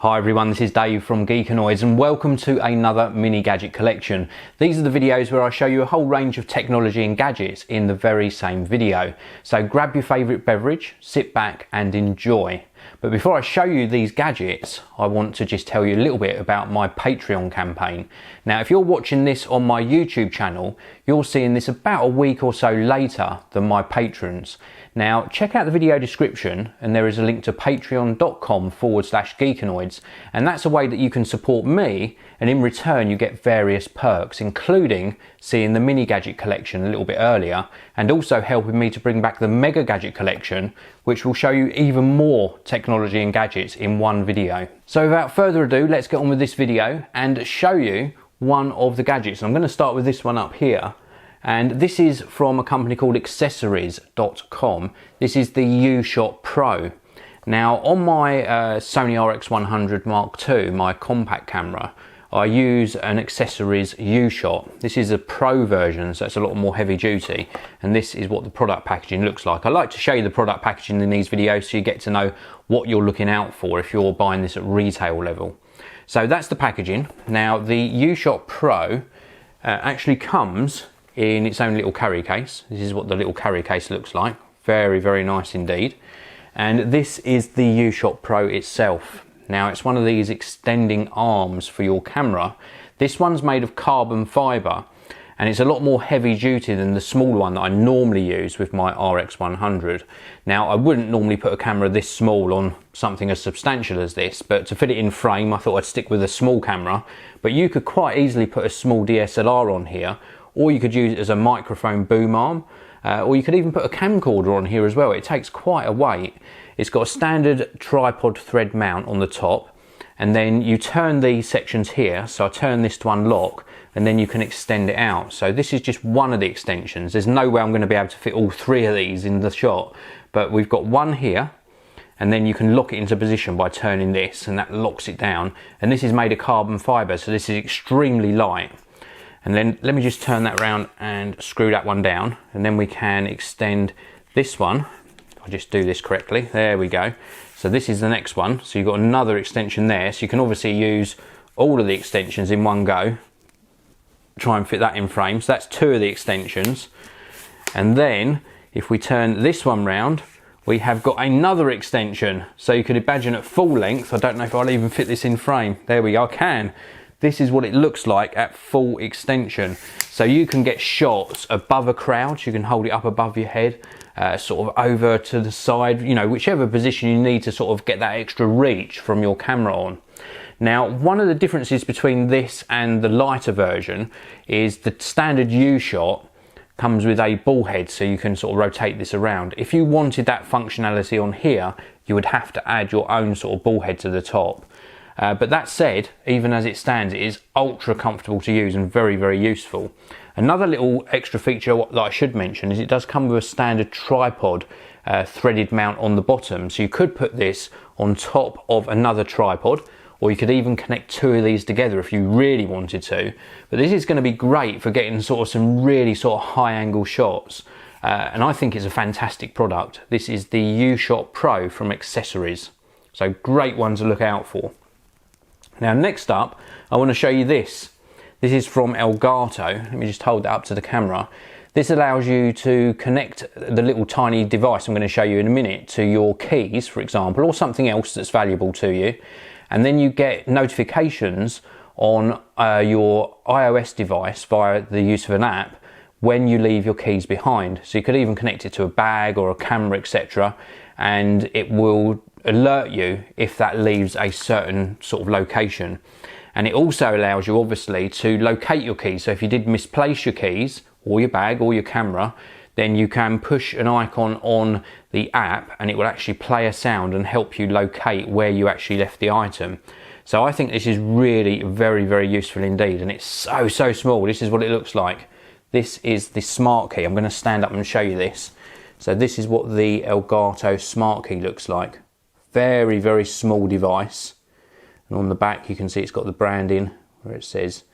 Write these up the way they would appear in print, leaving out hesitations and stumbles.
Hi everyone, this is Dave from Geekanoids and welcome to another mini gadget collection. These are the videos where I show you a whole range of technology and gadgets in the very same video. So grab your favourite beverage, sit back and enjoy. But before I show you these gadgets, I want to just tell you a little bit about my Patreon campaign. Now, if you're watching this on my YouTube channel, you're seeing this about a week or so later than my patrons. Now, check out the video description and there is a link to patreon.com/geekanoids, and that's a way that you can support me, and in return you get various perks, including seeing the mini gadget collection a little bit earlier, and also helping me to bring back the mega gadget collection, which will show you even more technology and gadgets in one video. So without further ado, let's get on with this video and show you one of the gadgets. I'm going to start with this one up here. And this is from a company called XSories.com. This is the U-Shot Pro. Now on my Sony RX100 Mark II, my compact camera, I use an XSories U-Shot. This is a Pro version, so it's a lot more heavy duty, and this is what the product packaging looks like. I like to show you the product packaging in these videos so you get to know what you're looking out for if you're buying this at retail level. So that's the packaging. Now the U-Shot Pro actually comes in its own little carry case. This is what the little carry case looks like. Very, very nice indeed. And this is the U-Shot Pro itself. Now it's one of these extending arms for your camera. This one's made of carbon fibre and it's a lot more heavy duty than the small one that I normally use with my RX100. Now I wouldn't normally put a camera this small on something as substantial as this, but to fit it in frame I thought I'd stick with a small camera. But you could quite easily put a small DSLR on here, or you could use it as a microphone boom arm, or you could even put a camcorder on here as well. It takes quite a weight. It's got a standard tripod thread mount on the top, and then you turn these sections here, so I turn this to unlock, and then you can extend it out. So this is just one of the extensions. There's no way I'm going to be able to fit all three of these in the shot, but we've got one here, and then you can lock it into position by turning this, and that locks it down. And this is made of carbon fibre, so this is extremely light. And then let me just turn that around and screw that one down, and then we can extend this one. If I just do this correctly, there we go. So this is the next one. So you've got another extension there, so you can obviously use all of the extensions in one go. Try and fit that in frame. So that's two of the extensions. And then if we turn this one round, we have got another extension. So you could imagine at full length, I don't know if I'll even fit this in frame. There we go, I can. This is what it looks like at full extension. So you can get shots above a crowd, you can hold it up above your head, sort of over to the side, you know, whichever position you need to sort of get that extra reach from your camera on. Now, one of the differences between this and the lighter version is the standard U-Shot comes with a ball head, so you can sort of rotate this around. If you wanted that functionality on here, you would have to add your own sort of ball head to the top. But that said, even as it stands, it is ultra comfortable to use and very, very useful. Another little extra feature that I should mention is it does come with a standard tripod threaded mount on the bottom. So you could put this on top of another tripod, or you could even connect two of these together if you really wanted to. But this is going to be great for getting sort of some really sort of high angle shots. And I think it's a fantastic product. This is the U-Shot Pro from XSories. So great one to look out for. Now next up, I want to show you this. This is from Elgato. Let me just hold that up to the camera. This allows you to connect the little tiny device I'm going to show you in a minute to your keys, for example, or something else that's valuable to you. And then you get notifications on your iOS device via the use of an app when you leave your keys behind. So you could even connect it to a bag or a camera, etc. and it will alert you if that leaves a certain sort of location. And it also allows you obviously to locate your keys. So if you did misplace your keys or your bag or your camera, then you can push an icon on the app and it will actually play a sound and help you locate where you actually left the item. So I think this is really very, very useful indeed, and it's so small. This is what it looks like. This is the Smart Key. I'm going to stand up and show you this. So this is what the Elgato Smart Key looks like. Very, very small device. And on the back you can see it's got the branding where it says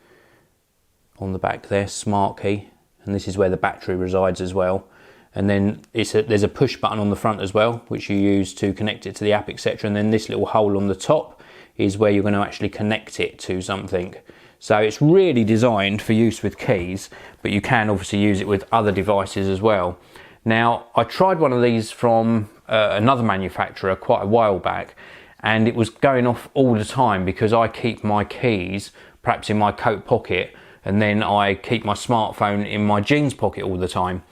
on the back there, Smart Key. And this is where the battery resides as well. And then there's a push button on the front as well, which you use to connect it to the app, etc. And then this little hole on the top is where you're going to actually connect it to something. So it's really designed for use with keys, but you can obviously use it with other devices as well. Now, I tried one of these from another manufacturer quite a while back, and it was going off all the time because I keep my keys perhaps in my coat pocket, and then I keep my smartphone in my jeans pocket all the time.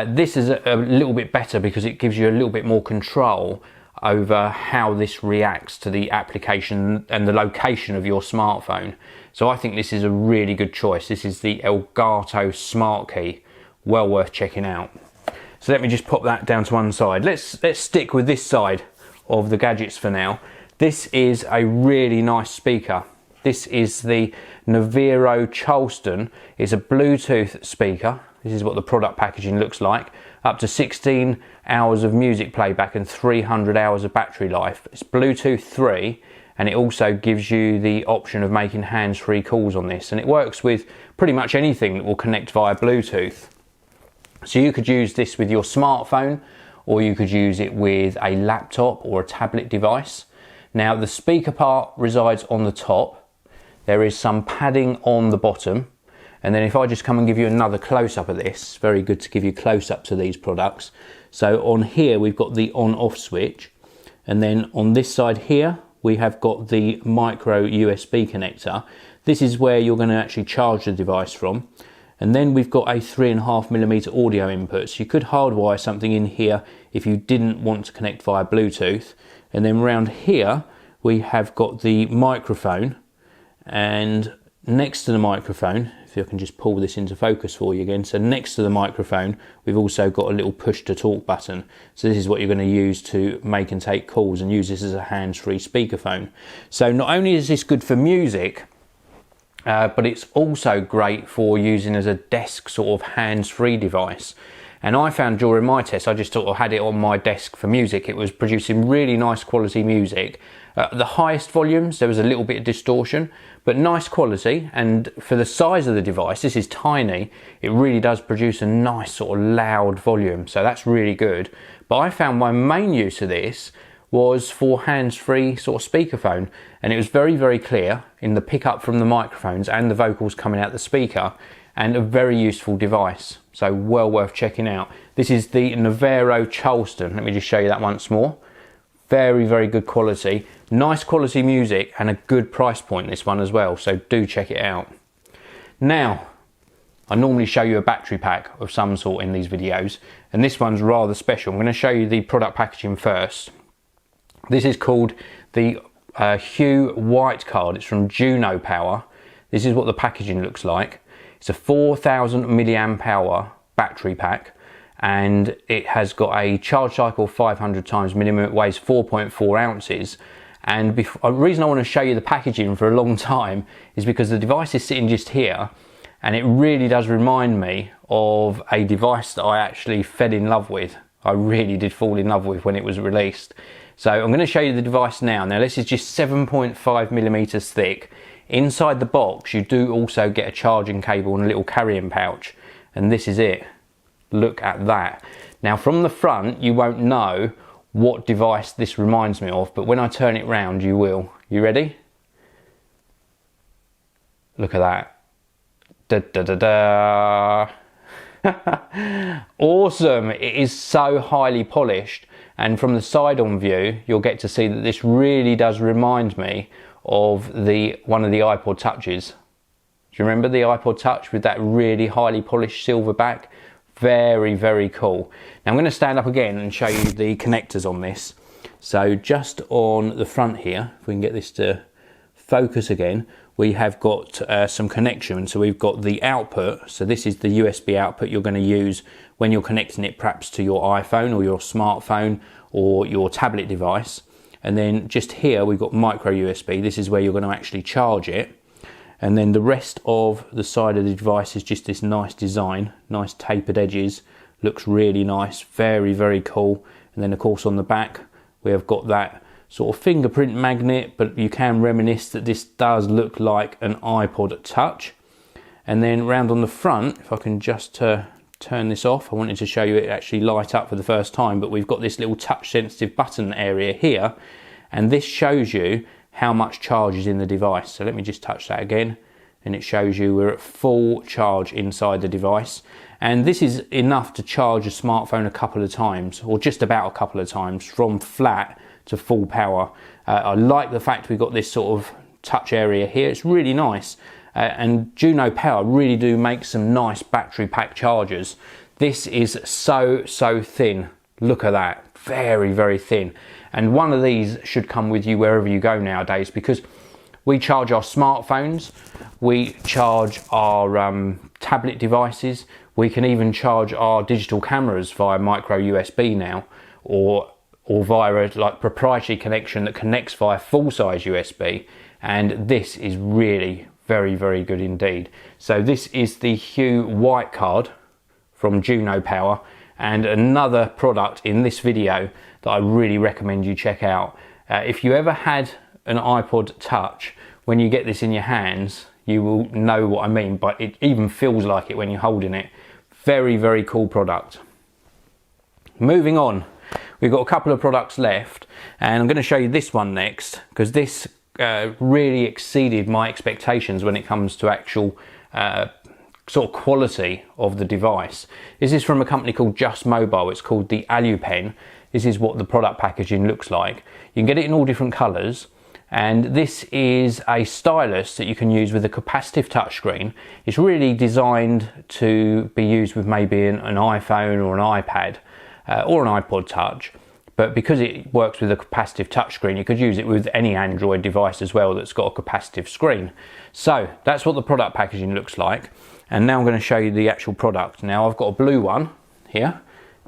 This is a little bit better because it gives you a little bit more control over how this reacts to the application and the location of your smartphone. So I think this is a really good choice. This is the Elgato Smart Key, well worth checking out. So let me just pop that down to one side. Let's stick with this side of the gadgets for now. This is a really nice speaker. This is the Novero Charleston. It's a Bluetooth speaker. This is what the product packaging looks like. Up to 16 hours of music playback and 300 hours of battery life. It's Bluetooth 3, and it also gives you the option of making hands-free calls on this. And it works with pretty much anything that will connect via Bluetooth. So you could use this with your smartphone, or you could use it with a laptop or a tablet device. Now, the speaker part resides on the top. There is some padding on the bottom. And then if I just come and give you another close-up of this, very good to give you close-up to these products. So on here, we've got the on-off switch. And then on this side here, we have got the micro USB connector. This is where you're going to actually charge the device from. And then we've got a 3.5mm audio input. So you could hardwire something in here if you didn't want to connect via Bluetooth. And then around here, we have got the microphone. And next to the microphone, if I can just pull this into focus for you again. So next to the microphone, we've also got a little push to talk button. So this is what you're going to use to make and take calls, and use this as a hands-free speakerphone. So not only is this good for music, but it's also great for using as a desk sort of hands-free device. And I found during my test, I just sort of had it on my desk for music. It was producing really nice quality music. The highest volumes, there was a little bit of distortion, but nice quality. And for the size of the device, this is tiny, it really does produce a nice sort of loud volume. So that's really good. But I found my main use of this was for hands-free sort of speakerphone. And it was very, very clear in the pickup from the microphones and the vocals coming out the speaker, and a very useful device. So well worth checking out. This is the Novero Charleston. Let me just show you that once more. Very, very good quality. Nice quality music and a good price point, this one as well. So do check it out. Now, I normally show you a battery pack of some sort in these videos, and this one's rather special. I'm going to show you the product packaging first. This is called the Hue Kard. It's from JunoPower. This is what the packaging looks like. It's a 4000 milliamp hour battery pack, and it has got a charge cycle of 500 times minimum. It weighs 4.4 ounces. And the reason I want to show you the packaging for a long time is because the device is sitting just here, and it really does remind me of a device that I actually fell in love with. I really did fall in love with when it was released. So I'm going to show you the device now. Now this is just 7.5 millimeters thick. Inside the box, you do also get a charging cable and a little carrying pouch, and this is it. Look at that. Now from the front, you won't know what device this reminds me of, but when I turn it round, you will. You ready? Look at that. Da da da da. Awesome. It is so highly polished, and from the side-on view, you'll get to see that this really does remind me of one of the iPod Touches. Do you remember the iPod Touch with that really highly polished silver back? Very, very cool. Now I'm going to stand up again and show you the connectors on this. So just on the front here, if we can get this to focus again, we have got some connection. So we've got the output. So this is the USB output you're going to use when you're connecting it perhaps to your iPhone or your smartphone or your tablet device. And then just here we've got micro USB. This is where you're going to actually charge it. And then the rest of the side of the device is just this nice design, nice tapered edges. Looks really nice, very, very cool. And then of course on the back we have got that sort of fingerprint magnet, but you can reminisce that this does look like an iPod Touch. And then round on the front, if I can just turn this off, I wanted to show you it actually light up for the first time, but we've got this little touch sensitive button area here, and this shows you how much charge is in the device. So let me just touch that again, and it shows you we're at full charge inside the device. And this is enough to charge a smartphone a couple of times, or just about a couple of times, from flat to full power. I like the fact we've got this sort of touch area here. It's really nice. And JunoPower really do make some nice battery pack chargers. This is so thin. Look at that, very, very thin. And one of these should come with you wherever you go nowadays, because we charge our smartphones, we charge our tablet devices, we can even charge our digital cameras via micro USB now, or via a like proprietary connection that connects via full-size USB. And this is really very, very good indeed. So this is the Hue Kard from JunoPower, and another product in this video that I really recommend you check out. If you ever had an iPod Touch, when you get this in your hands, you will know what I mean, but it even feels like it when you're holding it. Very, very cool product. Moving on, we've got a couple of products left, and I'm going to show you this one next, because this really exceeded my expectations when it comes to actual sort of quality of the device. This is from a company called Just Mobile. It's called the AluPen. This is what the product packaging looks like. You can get it in all different colours, and this is a stylus that you can use with a capacitive touchscreen. It's really designed to be used with maybe an iPhone or an iPad or an iPod Touch. But because it works with a capacitive touchscreen, you could use it with any Android device as well that's got a capacitive screen. So that's what the product packaging looks like. And now I'm going to show you the actual product. Now I've got a blue one here.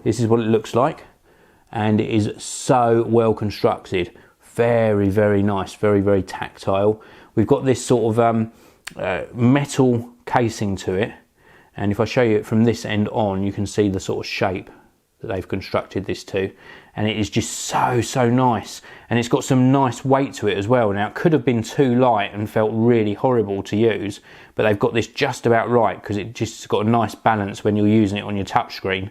This is what it looks like. And it is so well constructed. Very, very nice. Very, very tactile. We've got this sort of metal casing to it. And if I show you it from this end on, you can see the sort of shape that they've constructed this to, and it is just so nice, and it's got some nice weight to it as well. Now it could have been too light and felt really horrible to use, but they've got this just about right, because it just got a nice balance when you're using it on your touchscreen.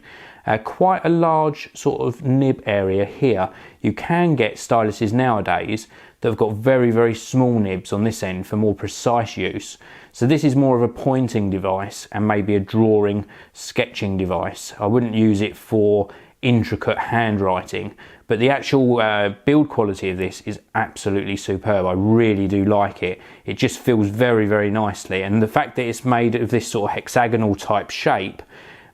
Quite a large sort of nib area here. You can get styluses nowadays that have got very small nibs on this end for more precise use. So this is more of a pointing device and maybe a drawing, sketching device. I wouldn't use it for intricate handwriting, but the actual build quality of this is absolutely superb. I really do like it. It just feels very nicely, and the fact that it's made of this sort of hexagonal type shape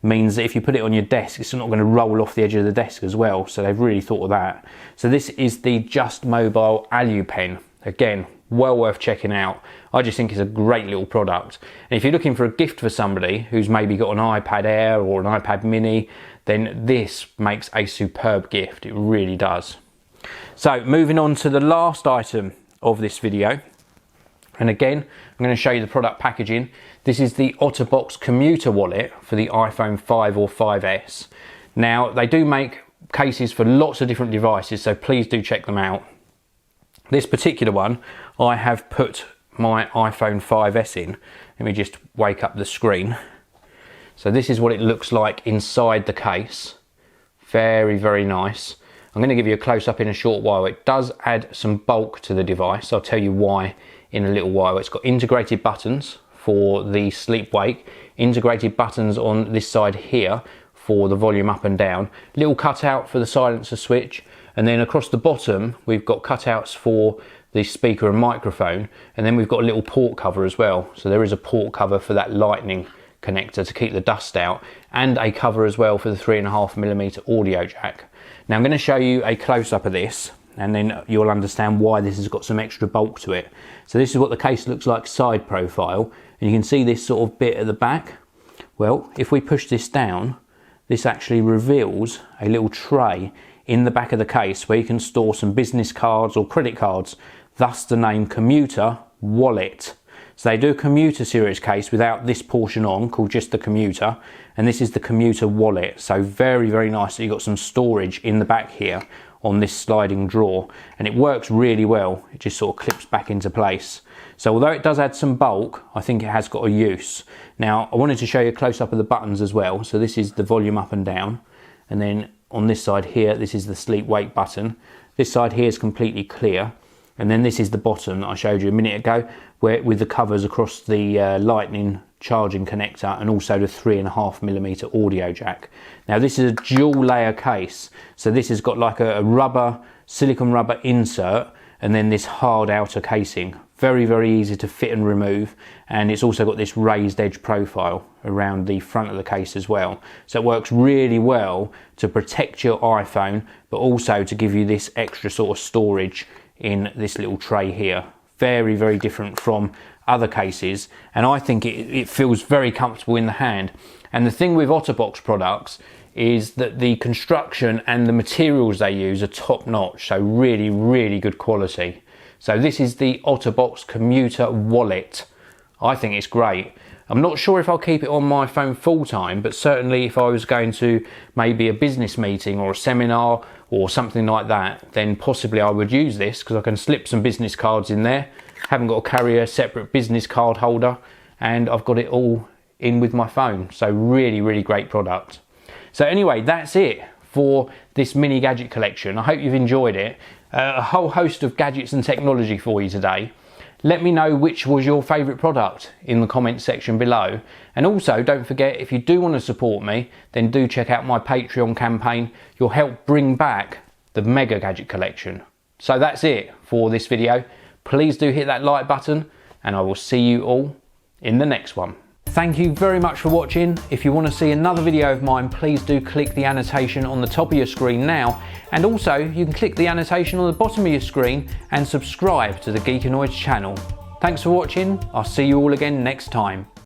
means that if you put it on your desk, it's not going to roll off the edge of the desk as well. So they've really thought of that. So this is the Just Mobile AluPen. Again, well worth checking out. I just think it's a great little product. And if you're looking for a gift for somebody who's maybe got an iPad Air or an iPad Mini, then this makes a superb gift. It really does. So moving on to the last item of this video. And again, I'm going to show you the product packaging. This is the Otterbox Commuter wallet for the iPhone 5 or 5S. Now, they do make cases for lots of different devices, so please do check them out. This particular one, I have put my iPhone 5S in. Let me just wake up the screen. So this is what it looks like inside the case. Very nice. I'm going to give you a close-up in a short while. It does add some bulk to the device. I'll tell you why in a little while. It's got integrated buttons for the sleep wake, integrated buttons on this side here for the volume up and down, little cutout for the silencer switch, and then across the bottom we've got cutouts for the speaker and microphone, and then we've got a little port cover as well. So there is a port cover for that lightning connector to keep the dust out, and a cover as well for the 3.5mm audio jack. Now I'm going to show you a close-up of this, and then you'll understand why this has got some extra bulk to it. So this is what the case looks like side profile, and you can see this sort of bit at the back. Well, if we push this down, this actually reveals a little tray in the back of the case where you can store some business cards or credit cards, thus the name Commuter Wallet. So they do a Commuter series case without this portion on, called just the Commuter, and this is the Commuter Wallet. So very nice that you've got some storage in the back here on this sliding drawer, and it works really well. It just sort of clips back into place. So although it does add some bulk, I think it has got a use. Now I wanted to show you a close-up of the buttons as well. So this is the volume up and down, and then on this side here, this is the sleep wake button. This side here is completely clear. And then this is the bottom that I showed you a minute ago, where with the covers across the lightning charging connector and also the 3.5mm audio jack. Now this is a dual layer case, so this has got like a silicone rubber insert and then this hard outer casing. Very, very easy to fit and remove, and it's also got this raised edge profile around the front of the case as well. So it works really well to protect your iPhone, but also to give you this extra sort of storage in this little tray here. Very, very different from other cases, and I think it feels very comfortable in the hand. And the thing with Otterbox products is that the construction and the materials they use are top notch, so really, really good quality. So this is the Otterbox Commuter wallet. I think it's great. I'm not sure if I'll keep it on my phone full time, but certainly if I was going to maybe a business meeting or a seminar or something like that, then possibly I would use this because I can slip some business cards in there. Haven't got to carry a separate business card holder, and I've got it all in with my phone. So really, really great product. So anyway, that's it for this mini gadget collection. I hope you've enjoyed it. A whole host of gadgets and technology for you today. Let me know which was your favourite product in the comments section below. And also don't forget, if you do want to support me, then do check out my Patreon campaign. You'll help bring back the mega gadget collection. So that's it for this video. Please do hit that like button, and I will see you all in the next one. Thank you very much for watching. If you want to see another video of mine, please do click the annotation on the top of your screen now, and also you can click the annotation on the bottom of your screen and subscribe to the Geekanoids channel. Thanks for watching. I'll see you all again next time.